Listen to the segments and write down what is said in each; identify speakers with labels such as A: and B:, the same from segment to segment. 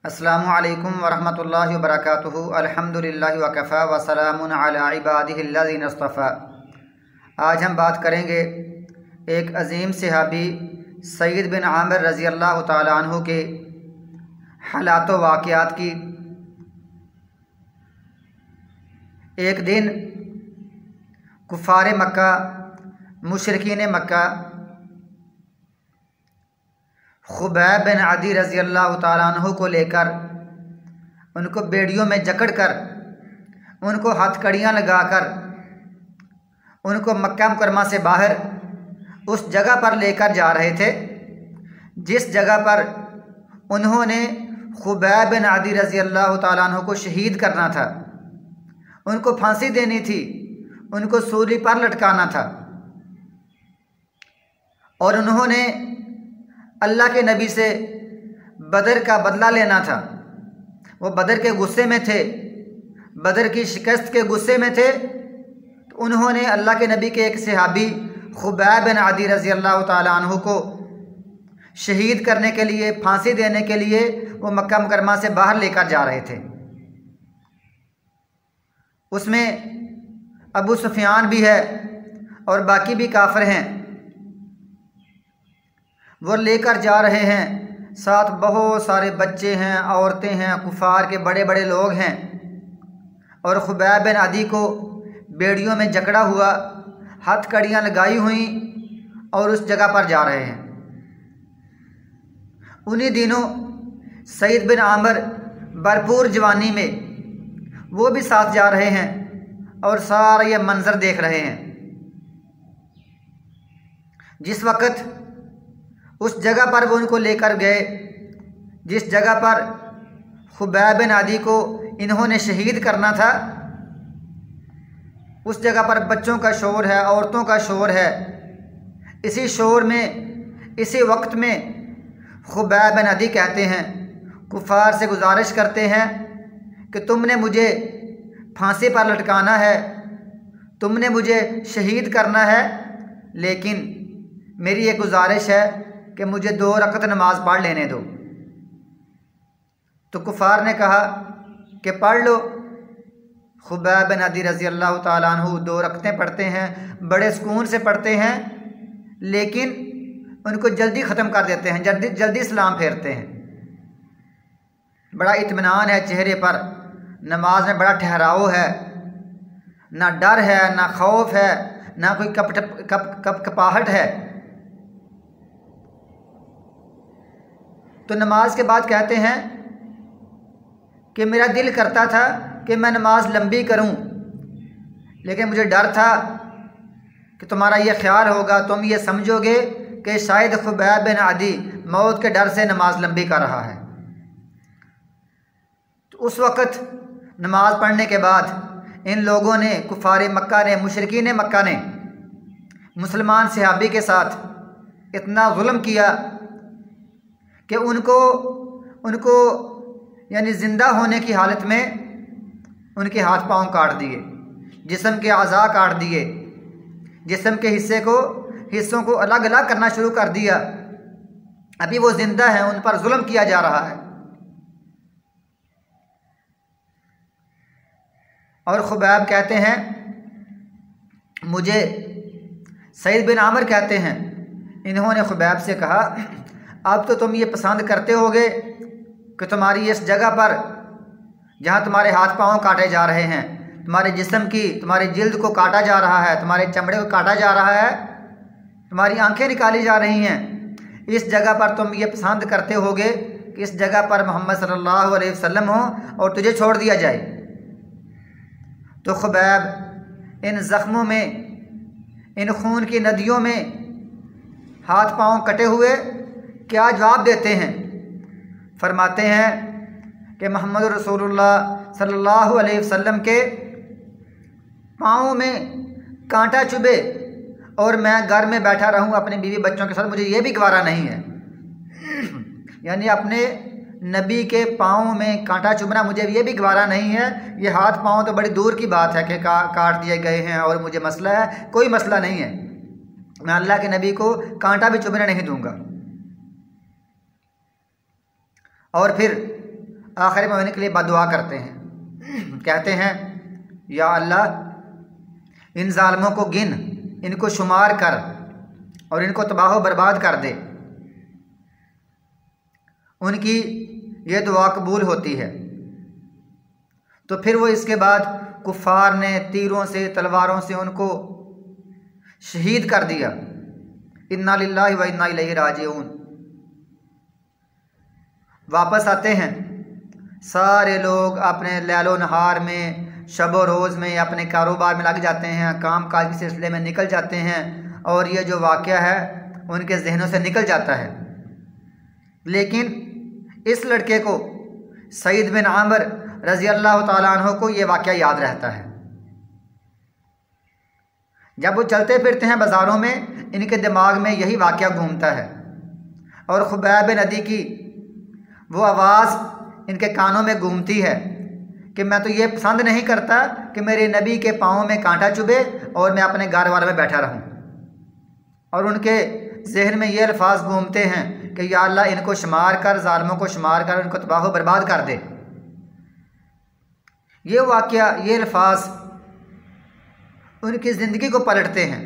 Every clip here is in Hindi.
A: अस्सलामु अलैकुम वरहमतुल्लाहि वबरकातुहू। अल्हम्दुलिल्लाहि वकफ़ा व सलामुन अला इबादिहिल्लज़ीना इस्तफ़ा। आज हम बात करेंगे एक अज़ीम सहाबी सईद बिन आमिर रज़ी अल्लाह ताला अन्हु के हालात व वाक़ियात की। एक दिन कुफ़ार मक्का, मुशरिकीन मक्का खुबैब बिन अदी रज़ी अल्लाह ताला अन्हु को लेकर उनको बेड़ियों में जकड़ कर, उनको हथकड़ियाँ लगाकर उनको मक्का मुकरमा से बाहर उस जगह पर लेकर जा रहे थे जिस जगह पर उन्होंने खुबैब बिन अदी रज़ी अल्लाह ताला अन्हु को शहीद करना था, उनको फांसी देनी थी, उनको सूली पर लटकाना था। और उन्होंने अल्लाह के नबी से बदर का बदला लेना था। वो बदर के गुस्से में थे, बदर की शिकस्त के गुस्से में थे। तो उन्होंने अल्लाह के नबी के एक सहाबी खुबैब बिन अदी रज़ी अल्लाह ताला अन्हु को शहीद करने के लिए, फांसी देने के लिए वो मक्का मुकरमा से बाहर लेकर जा रहे थे। उसमें अबू सुफियान भी है और बाकी भी काफिर हैं। वो लेकर जा रहे हैं, साथ बहुत सारे बच्चे हैं, औरतें हैं, कुफार के बड़े बड़े लोग हैं। और खुबैब बिन अदी को बेड़ियों में जकड़ा हुआ, हथकड़ियाँ लगाई हुई और उस जगह पर जा रहे हैं। उन्हीं दिनों सईद बिन आमिर भरपूर जवानी में वो भी साथ जा रहे हैं और सारा ये मंजर देख रहे हैं। जिस वक़्त उस जगह पर वो उनको लेकर गए, जिस जगह पर खुबैब बिन अदी को इन्होंने शहीद करना था, उस जगह पर बच्चों का शोर है, औरतों का शोर है। इसी शोर में, इसी वक्त में खुबैब बिन अदी कहते हैं, कुफार से गुजारिश करते हैं कि तुमने मुझे फांसी पर लटकाना है, तुमने मुझे शहीद करना है, लेकिन मेरी एक गुजारिश है कि मुझे 2 रकअत नमाज पढ़ लेने दो। तो कुफार ने कहा कि पढ़ लो। खुबैब बिन अदी रज़ी अल्लाह ताला अन्हु 2 रकअतें पढ़ते हैं, बड़े सुकून से पढ़ते हैं, लेकिन उनको जल्दी ख़त्म कर देते हैं, जल्दी जल्दी सलाम फेरते हैं। बड़ा इत्मीनान है चेहरे पर, नमाज में बड़ा ठहराव है, ना डर है, ना खौफ है, ना कोई कपाहट है। तो नमाज के बाद कहते हैं कि मेरा दिल करता था कि मैं नमाज लंबी करूं, लेकिन मुझे डर था कि तुम्हारा ये ख्याल होगा, तुम ये समझोगे कि शायद खुबैब बिन अदी मौत के डर से नमाज लंबी कर रहा है। तो उस वक़्त नमाज पढ़ने के बाद इन लोगों ने, कुफार मक्का ने, मुशरिकीन मक्का ने मुसलमान सहाबी के साथ इतना जुल्म किया कि उनको यानी ज़िंदा होने की हालत में उनके हाथ पांव काट दिए, जिस्म के अज़ा काट दिए, जिस्म के हिस्सों को अलग अलग करना शुरू कर दिया। अभी वो ज़िंदा हैं, उन पर जुल्म किया जा रहा है। और खुबैब कहते हैं, मुझे सईद बिन आमिर कहते हैं, इन्होंने खुबैब से कहा, अब तो तुम ये पसंद करते होगे कि तुम्हारी इस जगह पर जहाँ तुम्हारे हाथ पांव काटे जा रहे हैं, तुम्हारे जिस्म की, तुम्हारे जिल्द को काटा जा रहा है, तुम्हारे चमड़े को काटा जा रहा है, तुम्हारी आंखें निकाली जा रही हैं, इस जगह पर तुम ये पसंद करते होगे कि इस जगह पर मोहम्मद सल्लल्लाहु अलैहि वसल्लम हो और तुझे छोड़ दिया जाए। तो खुबैब इन ज़ख्मों में, इन खून की नदियों में हाथ पांव कटे हुए क्या जवाब देते हैं? फरमाते हैं कि मोहम्मद रसूलुल्लाह सल्लल्लाहु अलैहि वसल्लम के पाँव में कांटा चुभे और मैं घर में बैठा रहूं अपने बीवी बच्चों के साथ, मुझे ये भी गवारा नहीं है। यानी अपने नबी के पाँव में कांटा चुभना मुझे ये भी गवारा नहीं है। ये हाथ पाँव तो बड़ी दूर की बात है कि काट दिए गए हैं और मुझे मसला है, कोई मसला नहीं है। मैं अल्लाह के नबी को कांटा भी चुभने नहीं दूंगा। और फिर आखिर में उनके लिए बददुआ करते हैं, कहते हैं या अल्लाह इन जालिमों को गिन, इनको शुमार कर और इनको तबाह बर्बाद कर दे। उनकी ये दुआ कबूल होती है। तो फिर वो इसके बाद कुफ़ार ने तीरों से तलवारों से उनको शहीद कर दिया। इन्ना लिल्लाहि व इन्ना इलैहि राजिऊन। वापस आते हैं, सारे लोग अपने लैलो नहार में, शब रोज़ में अपने कारोबार में लग जाते हैं, काम काज के सिलसिले में निकल जाते हैं और ये जो वाक़या है उनके जहनों से निकल जाता है। लेकिन इस लड़के को, सईद बिन आमिर रज़ी अल्लाह तआला अन्हु को ये वाक़या याद रहता है। जब वो चलते फिरते हैं बाज़ारों में, इनके दिमाग में यही वाक़या घूमता है और खुबैब बिन अदी की वो आवाज़ इनके कानों में घूमती है कि मैं तो ये पसंद नहीं करता कि मेरे नबी के पाँव में कांटा चुभे और मैं अपने घर वाले में बैठा रहूं। और उनके जहन में ये अल्फाज घूमते हैं कि या अल्लाह इनको शुमार कर, ज़ालिमों को शुमार कर, इनको तबाह बर्बाद कर दे। ये वाक़या, ये अल्फाज उनकी ज़िंदगी को पलटते हैं,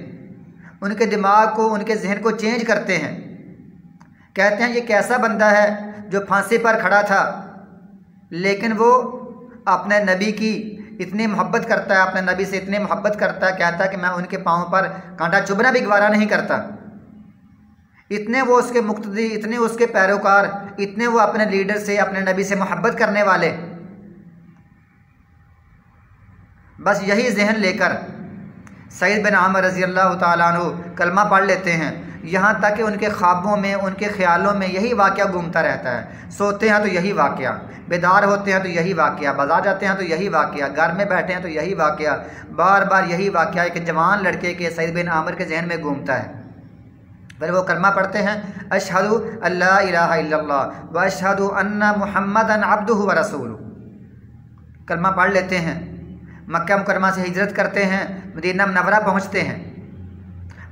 A: उनके दिमाग को, उनके जहन को चेंज करते हैं। कहते हैं ये कैसा बंदा है जो फांसी पर खड़ा था लेकिन वो अपने नबी की इतनी मोहब्बत करता है, अपने नबी से इतनी मोहब्बत करता है, कहता है कि मैं उनके पाँव पर कांटा चुभना भी गवारा नहीं करता। इतने वो उसके मुक्तदी, इतने उसके पैरोकार, इतने वो अपने लीडर से, अपने नबी से मोहब्बत करने वाले। बस यही जहन लेकर सईद बिन आमिर रज़ी अल्लाह तआला अन्हु कलमा पढ़ लेते हैं। यहाँ तक कि उनके ख्वाबों में, उनके ख्यालों में यही वाक़या घूमता रहता है। सोते हैं तो यही वाक़या, बेदार होते हैं तो यही वाक़या, बाजार जाते हैं तो यही वाक़या, घर में बैठे हैं तो यही वाक़या, बार बार यही वाक़या एक जवान लड़के के, सईद बिन आमिर के जहन में घूमता है। फिर वो कलमा पढ़ते हैं, अशहदु अल्ला इलाहा इल्लल्लाह व अशहदु अन्ना मुहम्मदन अब्दुहु व रसूलुहु। कलमा पढ़ लेते हैं, मक्का मुकरमा से हिजरत करते हैं, मदीना मुनव्वरा पहुँचते हैं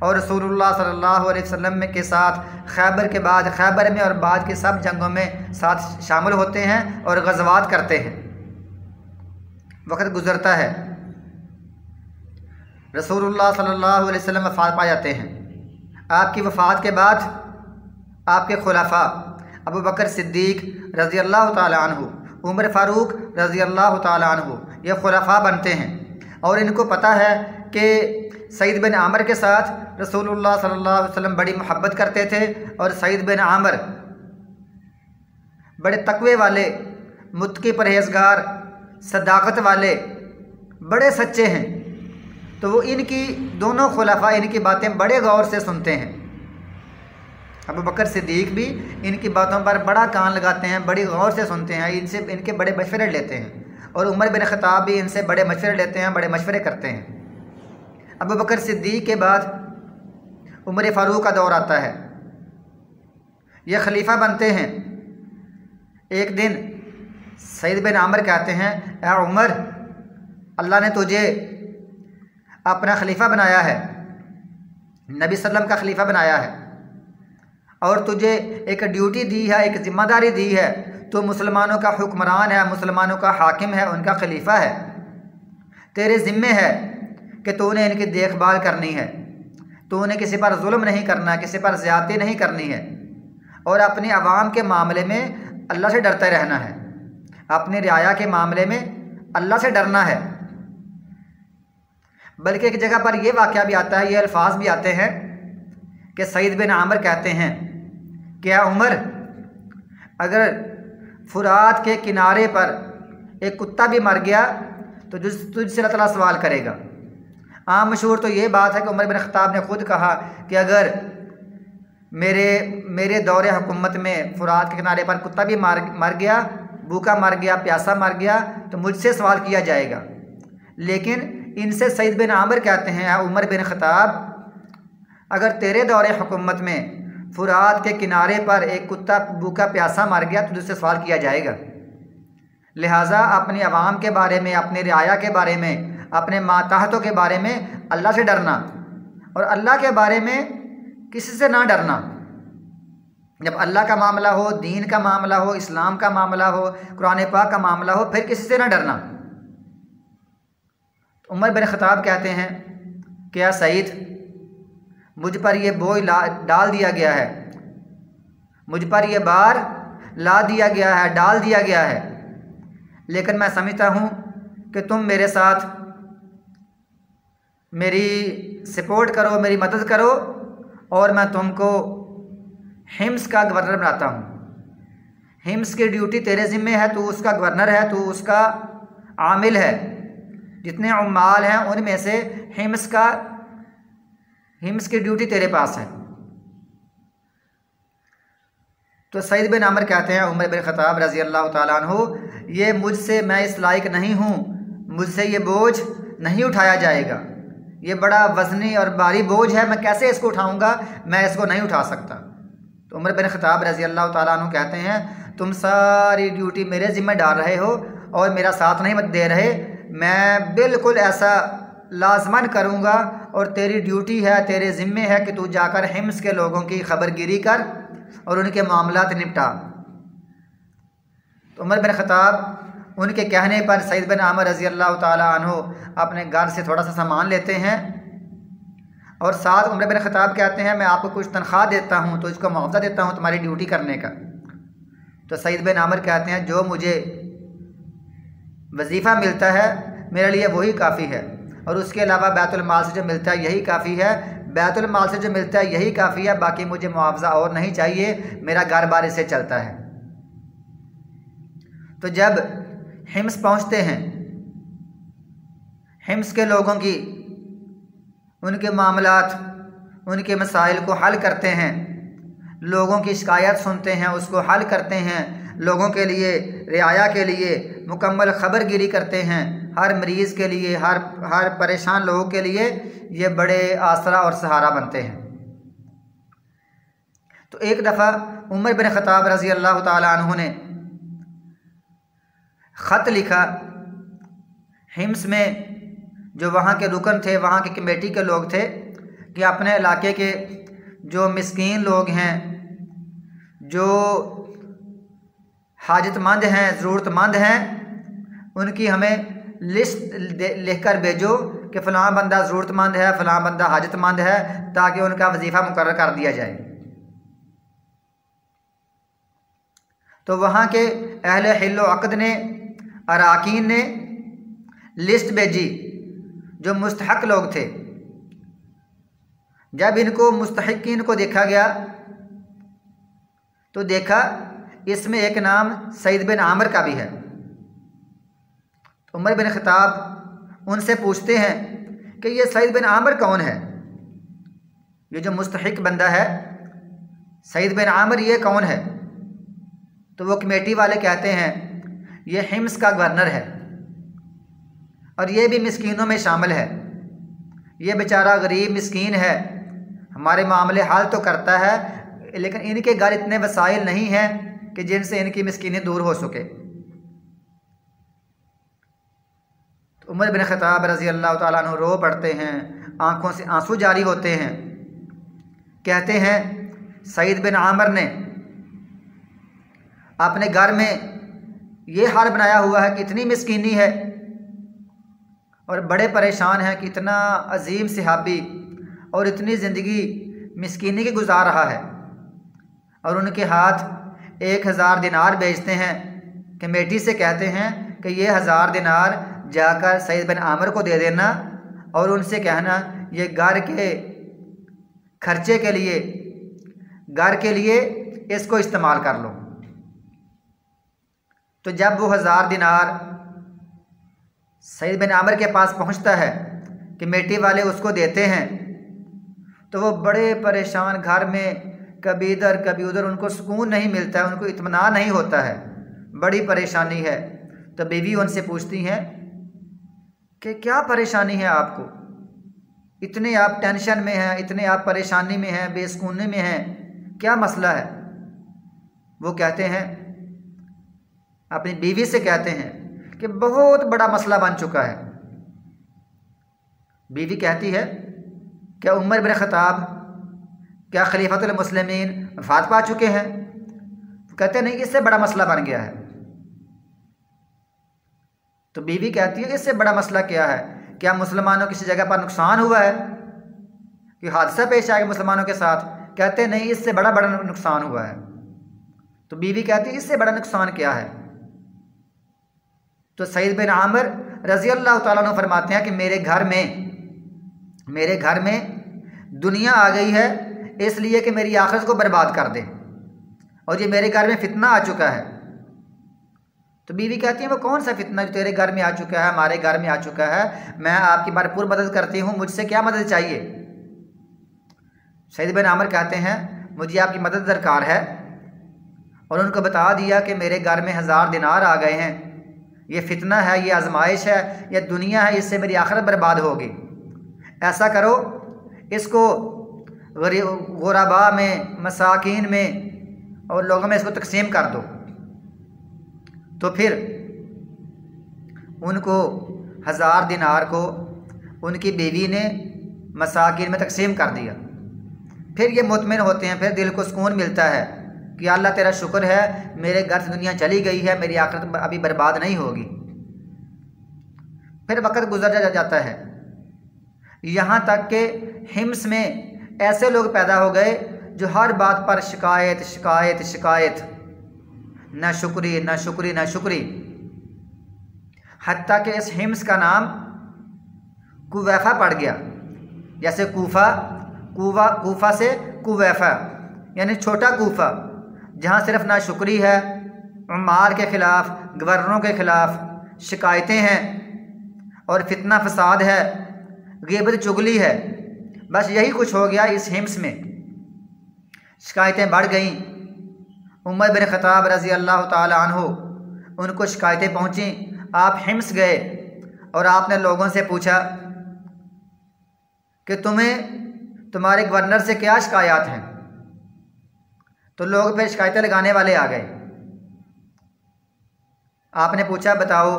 A: और रसूलुल्लाह सल्लल्लाहु अलैहि वसल्लम के साथ खैबर के बाद, खैबर में और बाद के सब जंगों में साथ शामिल होते हैं और गज़वात करते हैं। वक्त गुज़रता है, रसूलुल्लाह सल्लल्लाहु अलैहि वसल्लम वफ़ात पा जाते हैं। आपकी वफ़ात के बाद आपके खुलाफा अबू बकर सिद्दीक़ रज़ी अल्लाह तआला अन्हु, उमर फ़ारूक रज़ी अल्लाह तआला अन्हु, ये खुलाफा बनते हैं। और इनको पता है कि सईद बिन आमिर के साथ रसूलुल्लाह सल्लल्लाहु अलैहि वसल्लम बड़ी मोहब्बत करते थे और सईद बिन आमिर बड़े तकवे वाले, मुत्की परहेज़गार, सदाकत वाले, बड़े सच्चे हैं। तो वो इनकी, दोनों खुलाफा इनकी बातें बड़े गौर से सुनते हैं। अबू बकर सिद्दीक़ भी इनकी बातों पर बड़ा कान लगाते हैं, बड़ी गौर से सुनते हैं, इनसे इनके बड़े मशवरे लेते हैं। और उमर बिन ख़त्ताब भी इनसे बड़े मशवरे लेते हैं, बड़े मशवरे करते हैं। अबू बकर सिद्दीक़ के बाद उमर फ़ारूक का दौर आता है, ये खलीफा बनते हैं। एक दिन सईद बिन आमिर कहते हैं, ऐ उमर, अल्लाह ने तुझे अपना खलीफा बनाया है, नबी सल्लम का खलीफा बनाया है और तुझे एक ड्यूटी दी है, एक ज़िम्मेदारी दी है। तो मुसलमानों का हुक्मरान है, मुसलमानों का हाकिम है, उनका खलीफा है। तेरे ज़िम्मे है कि तूने इनकी देखभाल करनी है, तूने किसी पर जुल्म नहीं करना, किसी पर ज़्यादती नहीं करनी है और अपनी आवाम के मामले में अल्लाह से डरते रहना है, अपनी रियाया के मामले में अल्लाह से डरना है। बल्कि एक जगह पर यह वाक़या भी आता है, ये अल्फाज भी आते हैं कि सईद बिन आमिर कहते हैं, क्या उमर, अगर फुरात के किनारे पर एक कुत्ता भी मर गया तो तुझसे अल्लाह ताला सवाल करेगा। आम मशहूर तो ये बात है कि उमर बिन ख़त्ताब ने ख़ुद कहा कि अगर मेरे दौरे हुकूमत में फुरात के किनारे पर कुत्ता भी मर गया, भूखा मर गया, प्यासा मर गया तो मुझसे सवाल किया जाएगा। लेकिन इनसे सईद बिन आमिर कहते हैं, उमर बिन ख़त्ताब, अगर तेरे दौरे हुकूमत में फुरात के किनारे पर एक कुत्ता भूखा प्यासा मर गया तो तुझसे सवाल किया जाएगा। लिहाजा अपनी आवाम के बारे में, अपनी रियाया के बारे में, अपने माताहतों के बारे में अल्लाह से डरना और अल्लाह के बारे में किसी से ना डरना। जब अल्लाह का मामला हो, दीन का मामला हो, इस्लाम का मामला हो, कुरान पाक का मामला हो, फिर किसी से ना डरना। तो उमर बिन ख़त्ताब कहते हैं, क्या सईद, मुझ पर यह बोझ डाल दिया गया है, मुझ पर यह बार ला दिया गया है, डाल दिया गया है, लेकिन मैं समझता हूँ कि तुम मेरे साथ मेरी सपोर्ट करो, मेरी मदद करो, और मैं तुमको हिम्स का गवर्नर बनाता हूँ। हिम्स की ड्यूटी तेरे ज़िम्मे है, तू उसका गवर्नर है, तू उसका आमिल है। जितने उम्माल हैं उनमें से हिम्स की ड्यूटी तेरे पास है। तो सईद बिन आमिर कहते हैं, उमर बिन ख़त्ताब रज़ी अल्लाह ताला अन्हु, ये मुझसे, मैं इस लायक नहीं हूँ, मुझसे ये बोझ नहीं उठाया जाएगा, ये बड़ा वज़नी और भारी बोझ है, मैं कैसे इसको उठाऊँगा, मैं इसको नहीं उठा सकता। तो उमर बिन ख़त्ताब रज़ी अल्लाह ताला अन्हु कहते हैं, तुम सारी ड्यूटी मेरे ज़िम्मे डाल रहे हो और मेरा साथ नहीं दे रहे, मैं बिल्कुल ऐसा लाजमन करूँगा, और तेरी ड्यूटी है, तेरे ज़िम्मे है कि तू जाकर हिम्स के लोगों की खबरगिरी कर और उनके मामलात निपटा। तो उमर बिन ख़त्ताब उनके कहने पर सईद बिन आमिर रज़ी अल्लाह ताला अन्हु अपने घर से थोड़ा सा सामान लेते हैं, और साथ उमर बिन ख़त्ताब कहते हैं, मैं आपको कुछ तनख्वाह देता हूँ, तो इसको मुआवजा देता हूँ तुम्हारी ड्यूटी करने का। तो सईद बिन आमिर कहते हैं, जो मुझे वजीफ़ा मिलता है मेरे लिए वही काफ़ी है, और उसके अलावा बैतुल माल से जो मिलता है यही काफ़ी है, बैतुल माल से जो मिलता है यही काफ़ी है, बाकी मुझे मुआवजा और नहीं चाहिए, मेरा घर बार से चलता है। तो जब हिम्स पहुँचते हैं, हिम्स के लोगों की उनके मामलात, उनके मसाइल को हल करते हैं, लोगों की शिकायत सुनते हैं, उसको हल करते हैं, लोगों के लिए रियाया के लिए मुकम्मल खबरगिरी करते हैं, हर मरीज़ के लिए, हर परेशान लोगों के लिए ये बड़े आसरा और सहारा बनते हैं। तो एक दफ़ा उमर बिन ख़त्ताब रज़ी अल्लाह ताला अन्हु ने ख़त लिखा हिम्स में, जो वहाँ के रुकन थे, वहाँ के कमेटी के लोग थे, कि अपने इलाके के जो मिस्कीन लोग हैं, जो हाजतमंद हैं, ज़रूरतमंद हैं, उनकी हमें लिस्ट लिख कर भेजो कि फ़लाँ बंदा ज़रूरतमंद है, फ़लाँ बंदा हाजतमंद है, ताकि उनका वजीफ़ा मुकर्रर कर दिया जाए। तो वहाँ के अहले हिल व अक़द ने, अराकीन ने लिस्ट भेजी जो मुस्तहक़ लोग थे। जब इनको मुस्तहिकीन को देखा गया तो देखा इसमें एक नाम सईद बिन आमिर का भी है। तो उमर बिन ख़त्ताब उनसे पूछते हैं कि ये सईद बिन आमिर कौन है, ये जो मुस्तहिक बंदा है सईद बिन आमिर, ये कौन है? तो वो कमेटी वाले कहते हैं, ये हिम्स का गवर्नर है और ये भी मिस्कीनों में शामिल है, ये बेचारा गरीब मिस्कीन है, हमारे मामले हल तो करता है, लेकिन इनके घर इतने वसाइल नहीं हैं कि जिनसे इनकी मिस्कीनी दूर हो सके। तो उमर बिन ख़त्ताब रज़ी अल्लाह ताला अन्हु रो पड़ते हैं, आंखों से आंसू जारी होते हैं। कहते हैं सईद बिन आमिर ने अपने घर में ये हाल बनाया हुआ है कि इतनी मिस्कीनी है और बड़े परेशान हैं कि इतना अजीम सहाबी और इतनी ज़िंदगी मिस्कीनी की गुजार रहा है, और उनके हाथ 1000 दिनार भेजते हैं। कमेटी से कहते हैं कि ये 1000 दिनार जाकर सईद बिन आमिर को दे देना और उनसे कहना ये घर के खर्चे के लिए, घर के लिए इसको इस्तेमाल कर लो। तो जब वो 1000 दिनार सईद बिन आमिर के पास पहुंचता है, कमेटी वाले उसको देते हैं, तो वो बड़े परेशान, घर में कभी इधर कभी उधर, उनको सुकून नहीं मिलता है, उनको इत्मीनान नहीं होता है, बड़ी परेशानी है। तो बीवी उनसे पूछती हैं कि क्या परेशानी है आपको, इतने आप टेंशन में हैं, इतने आप परेशानी में हैं, बेसुकूनी में हैं, क्या मसला है? वो कहते हैं, अपनी बीवी से कहते हैं कि बहुत बड़ा मसला बन चुका है। बीवी कहती है क्या उमर बिन ख़त्ताब क्या खलीफतुल मुस्लिमीन वफ़ात पा चुके हैं? तो कहते नहीं, इससे बड़ा मसला बन गया है। तो बीवी कहती है इससे बड़ा मसला क्या है? क्या मुसलमानों किसी जगह पर नुकसान हुआ है कि हादसा पेश आया मुसलमानों के साथ? कहते नहीं, इससे बड़ा बड़ा नुकसान हुआ है। तो बीवी कहती है इससे बड़ा नुकसान क्या है? तो सईद बिन आमिर रज़ी अल्लाह ताला अन्हु फरमाते हैं कि मेरे घर में दुनिया आ गई है इसलिए कि मेरी आखिरत को बर्बाद कर दे, और ये मेरे घर में फितना आ चुका है। तो बीवी कहती है वो कौन सा फितना जो तेरे घर में आ चुका है, हमारे घर में आ चुका है? मैं आपकी भरपूर मदद करती हूँ, मुझसे क्या मदद चाहिए? सईद बिन आमिर कहते हैं मुझे आपकी मदद दरकार है, और उनको बता दिया कि मेरे घर में 1000 दिनार आ गए हैं, ये फितना है, ये आजमाइश है, ये दुनिया है, इससे मेरी आखिरत बर्बाद होगी। ऐसा करो, इसको गुरबा में, मसाकीन में और लोगों में इसको तकसीम कर दो। तो फिर उनको 1000 दिनार को उनकी बीवी ने मसाकीन में तकसीम कर दिया। फिर ये मुतमिन होते हैं, फिर दिल को सुकून मिलता है कि अल्लाह तेरा शुक्र है, मेरे घर से दुनिया चली गई है, मेरी आखिरत अभी बर्बाद नहीं होगी। फिर वक़्त गुजर जाता है, यहाँ तक कि हिम्स में ऐसे लोग पैदा हो गए जो हर बात पर शिकायत शिकायत शिकायत, न शुक्री न शुक्री न शुक्री, हत्ता कि इस हिम्स का नाम कुवैफा पड़ गया। जैसे कूफा से कुवैफा यानी छोटा कूफा, जहाँ सिर्फ ना शुक्री है, उमार के ख़िलाफ़, गवर्नरों के ख़िलाफ़ शिकायतें हैं और फितना फसाद है, ग़ीबत चुगली है। बस यही कुछ हो गया इस हिम्स में। शिकायतें बढ़ गईं। उमर बिन ख़त्ताब रज़ी अल्लाह ताला अन्हु, उनको शिकायतें पहुँची। आप हिम्स गए और आपने लोगों से पूछा कि तुम्हारे गवर्नर से क्या शिकायत हैं? तो लोग फिर शिकायतें लगाने वाले आ गए। आपने पूछा बताओ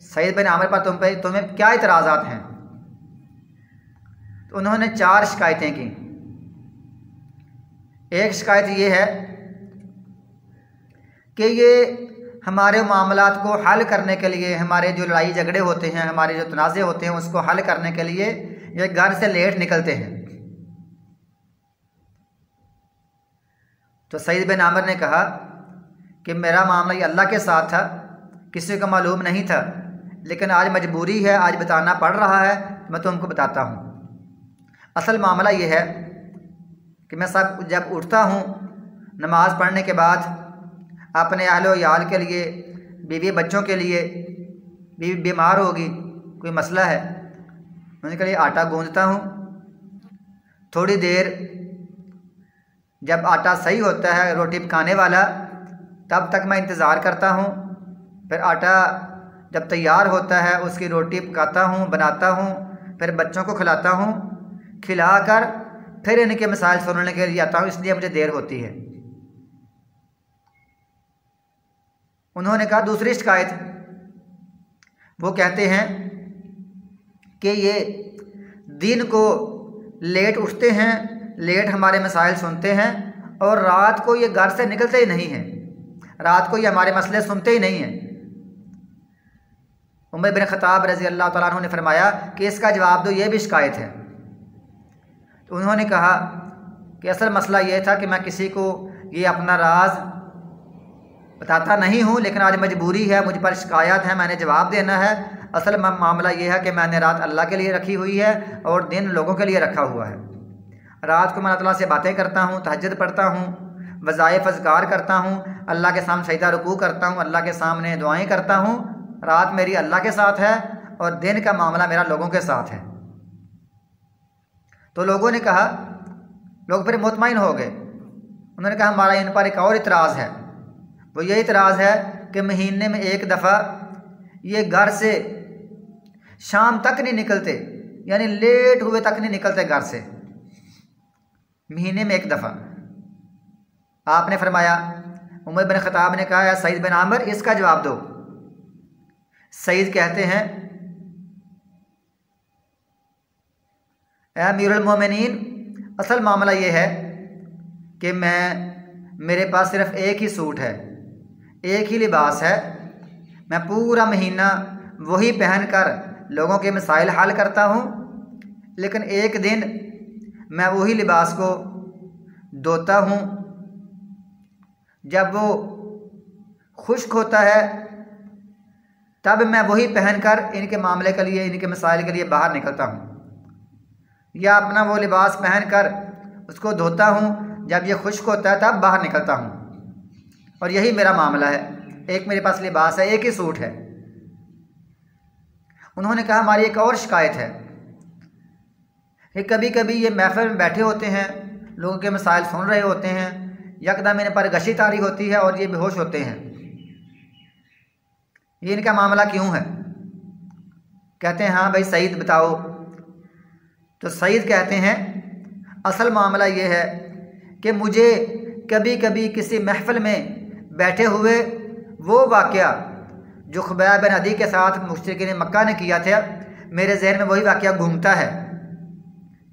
A: सईद बिन आमिर पर तुम्हें क्या इतराज़ात हैं? तो उन्होंने 4 शिकायतें की। एक शिकायत ये है कि ये हमारे मामलात को हल करने के लिए, हमारे जो लड़ाई झगड़े होते हैं, हमारे जो तनाज़े होते हैं, उसको हल करने के लिए ये घर से लेट निकलते हैं। तो सईद बिन आमिर ने कहा कि मेरा मामला ये अल्लाह के साथ था, किसी को मालूम नहीं था, लेकिन आज मजबूरी है, आज बताना पड़ रहा है, मैं तुमको बताता हूँ। असल मामला ये है कि मैं जब उठता हूँ नमाज़ पढ़ने के बाद, अपने अहलो याल के लिए, बीवी बच्चों के लिए, बीवी बीमार होगी, कोई मसला है, उनके लिए आटा गूंदता हूँ। थोड़ी देर जब आटा सही होता है रोटी पकाने वाला, तब तक मैं इंतज़ार करता हूँ। फिर आटा जब तैयार होता है उसकी रोटी पकाता हूँ, बनाता हूँ, फिर बच्चों को खिलाता हूँ, खिलाकर फिर इनके मसाइल सुनने के लिए आता हूँ, इसलिए मुझे देर होती है। उन्होंने कहा दूसरी शिकायत, वो कहते हैं कि ये दिन को लेट उठते हैं, लेट हमारे मसाइल सुनते हैं, और रात को ये घर से निकलते ही नहीं हैं, रात को ये हमारे मसले सुनते ही नहीं हैं। उमर बिन ख़त्ताब रज़ी अल्लाह ताला अन्हु ने फरमाया कि इसका जवाब दो, ये भी शिकायत है। तो उन्होंने कहा कि असल मसला ये था कि मैं किसी को ये अपना राज बताता नहीं हूँ, लेकिन आज मजबूरी है, मुझ पर शिकायत है, मैंने जवाब देना है। असल मामला ये है कि मैंने रात अल्लाह के लिए रखी हुई है और दिन लोगों के लिए रखा हुआ है। रात को मैं अल्लाह से बातें करता हूँ, तहज्जुद पढ़ता हूँ, वज़ाइफ अज़कार करता हूँ, अल्लाह के सामने सजदा रुकू करता हूँ, अल्लाह के सामने दुआएं करता हूँ। रात मेरी अल्लाह के साथ है और दिन का मामला मेरा लोगों के साथ है। तो लोगों ने कहा, लोग फिर मुतमईन हो गए। उन्होंने कहा हमारा इन पर एक और इतराज़ है, वो ये इतराज़ है कि महीने में एक दफ़ा ये घर से शाम तक नहीं निकलते, यानी लेट हुए तक नहीं निकलते घर से, महीने में एक दफ़ा। आपने फरमाया, उमर बिन ख़त्ताब ने कहा सईद बिन आमिर इसका जवाब दो। सईद कहते हैं ऐ अमीरुल मोमिनीन, असल मामला ये है कि मेरे पास सिर्फ़ एक ही सूट है, एक ही लिबास है। मैं पूरा महीना वही पहनकर लोगों के मसाइल हल करता हूँ, लेकिन एक दिन मैं वही लिबास को धोता हूँ। जब वो खुश्क होता है तब मैं वही पहनकर इनके मामले के लिए, इनके मसाइल के लिए बाहर निकलता हूँ, या अपना वो लिबास पहनकर उसको धोता हूँ, जब ये खुश्क होता है तब बाहर निकलता हूँ। और यही मेरा मामला है, एक मेरे पास लिबास है, एक ही सूट है। उन्होंने कहा हमारी एक और शिकायत है कि कभी कभी ये महफिल में बैठे होते हैं, लोगों के मसाइल सुन रहे होते हैं, यकदम इन पर गशी तारी होती है और ये बेहोश होते हैं। ये इनका मामला क्यों है? कहते हैं हाँ भाई सईद बताओ। तो सईद कहते हैं असल मामला ये है कि मुझे कभी कभी किसी महफिल में बैठे हुए वो वाक़या जो खुबैब बिन अदी के साथ मुशरिकीन मक्का ने किया था, मेरे जहन में वही वाक़या घूमता है,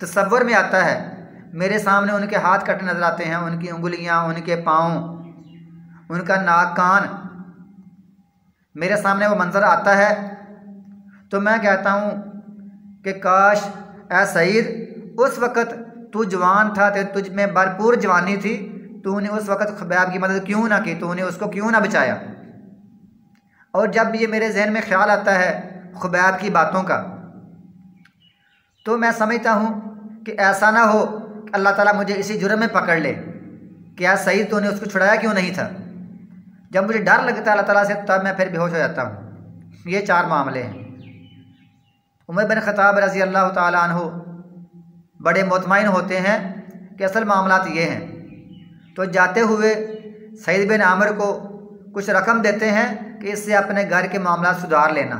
A: तसव्वुर में आता है। मेरे सामने उनके हाथ कटे नज़र आते हैं, उनकी उंगलियां, उनके पाँव, उनका नाक, कान, मेरे सामने वो मंज़र आता है। तो मैं कहता हूँ कि काश ऐ सईद उस वक़्त तू जवान था, तुझ में भरपूर जवानी थी, तूने उस वक़्त खुबैब की मदद क्यों ना की, तूने उसको क्यों ना बचाया। और जब ये मेरे जहन में ख्याल आता है खुबैब की बातों का, तो मैं समझता हूँ कि ऐसा ना हो कि अल्लाह ताला मुझे इसी जुर्म में पकड़ ले कि यार सईद तूने उसको छुड़ाया क्यों नहीं था। जब मुझे डर लगता है अल्लाह ताला से, तब मैं फिर बेहोश हो जाता हूँ। ये चार मामले हैं। उमर बिन ख़त्ताब रज़ी अल्लाह ताला अन्हु बड़े मुतमईन होते हैं कि असल मामलात ये हैं। तो जाते हुए सईद बिन आमिर को कुछ रकम देते हैं कि इससे अपने घर के मामला सुधार लेना।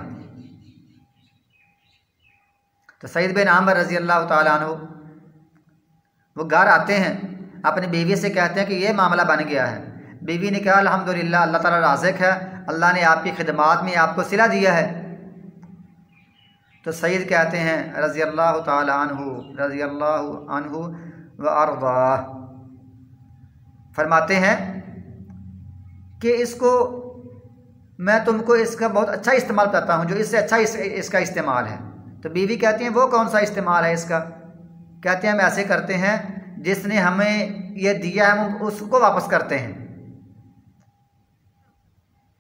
A: तो सईद बिन आमिर रज़ी अल्लाह ताला अन्हु वो घर आते हैं, अपनी बीवी से कहते हैं कि ये मामला बन गया है। बीवी ने कहा अल्हम्दुलिल्लाह, अल्लाह ताला राज़िक है, अल्लाह ने आपकी खिदमात में आपको सिला दिया है। तो सईद कहते हैं रज़ी अल्लाह ताला अन्हु व अर्ज़ा, फरमाते हैं कि इसको मैं तुमको इसका बहुत अच्छा इस्तेमाल करता हूँ, जो इससे अच्छा इसका इस्तेमाल है। तो बीवी कहती हैं वो कौन सा इस्तेमाल है इसका? कहते हैं हम ऐसे करते हैं, जिसने हमें ये दिया है हम उसको वापस करते हैं।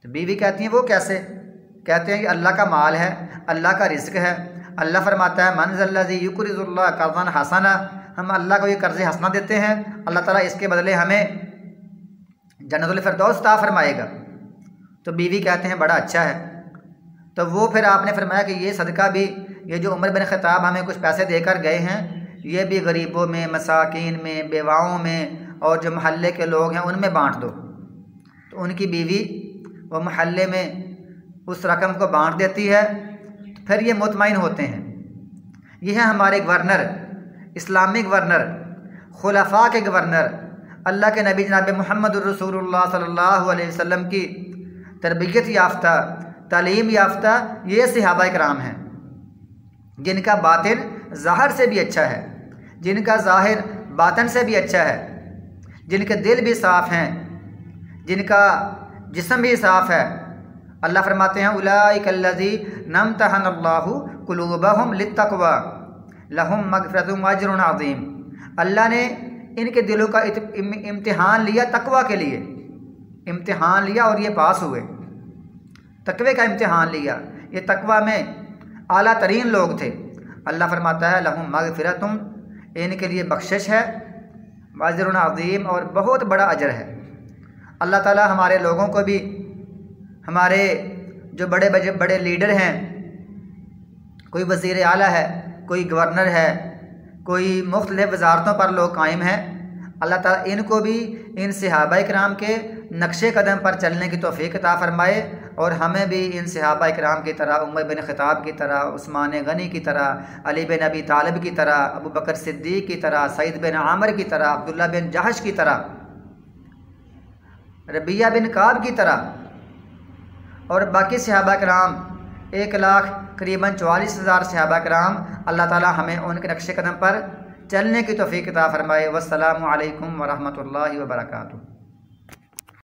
A: तो बीवी कहती हैं वो कैसे? कहते हैं कि अल्लाह का माल है, अल्लाह का रिज़्क है। अल्लाह फरमाता है मन ज़ल्लज़ी युक़रिज़ुल्लाह क़र्ज़न हसना, हम अल्लाह को ये कर्ज़ हसना देते हैं, अल्लाह ताला इसके बदले हमें जन्नतुल फ़िरदौस अता फरमाएगा। तो बीवी कहते हैं बड़ा अच्छा है। तो वो फिर आपने फरमाया कि ये सदका भी, ये जो उमर बिन ख़त्ताब हमें कुछ पैसे देकर गए हैं, ये भी गरीबों में, मसाकीन में, बेवाओं में और जो महल्ले के लोग हैं उनमें बांट दो। तो उनकी बीवी वो महल्ले में उस रकम को बांट देती है। तो फिर ये मुतमईन होते हैं। ये हैं हमारे गवर्नर, इस्लामिक गवर्नर, खुलफा के गवर्नर, अल्लाह के नबी जनाब मुहम्मद रसूलुल्लाह सल्लल्लाहु अलैहि वसल्लम की तरबियत याफ्ता, तालीम याफ्ता ये सहाबा कराम हैं, जिनका बातिन ज़ाहिर से भी अच्छा है, जिनका ज़ाहिर बातिन से भी अच्छा है, जिनके दिल भी साफ़ हैं, जिनका जिस्म भी साफ़ है। अल्लाह फरमाते हैं उलाइकल्लज़ी नम्तहनल्लाहु कुलूबहुम लित्तक़वा लहुम मग़फ़िरतुन व अज्रुन अज़ीम। अल्लाह ने इनके दिलों का इम्तिहान लिया, तकवा के लिए इम्तिहान लिया और ये पास हुए। तकवे का इम्तिहान लिया, ये तकवा में आला तरीन लोग थे। अल्लाह फरमाता है लहुम मग़फ़िरतुन, इनके लिए बख्शिश है, व अज्रुन अज़ीम, और बहुत बड़ा अजर है। अल्लाह ताला हमारे लोगों को भी, हमारे जो बड़े बड़े लीडर हैं, कोई वज़ीर आला है, कोई गवर्नर है, कोई मुख्तलिफ़ वज़ारतों पर लोग कायम हैं, अल्लाह ताला इनको भी इन सहाबा किराम के नक्शे कदम पर चलने की तौफ़ीक़ अता फ़रमाए, और हमें भी इन सहाबा किराम की तरह, उमर बिन ख़त्ताब की तरह, उस्मान गनी की तरह, अली बिन अबी तालिब की तरह, अबू बकर सिद्दीक़ की तरह, सईद बिन आमिर की तरह, अब्दुल्ला बिन जहश की तरह, रबिया बिन काब की तरह और बाकी सहाबा किराम 1 लाख करीबन 44,000 सहाबा कराम। अल्लाह ताला हमें उनके नक्शे कदम पर चलने की तौफीक अता फरमाए। वस्सलामु अलैकुम वरहमतुल्लाहि वबरकातुहू।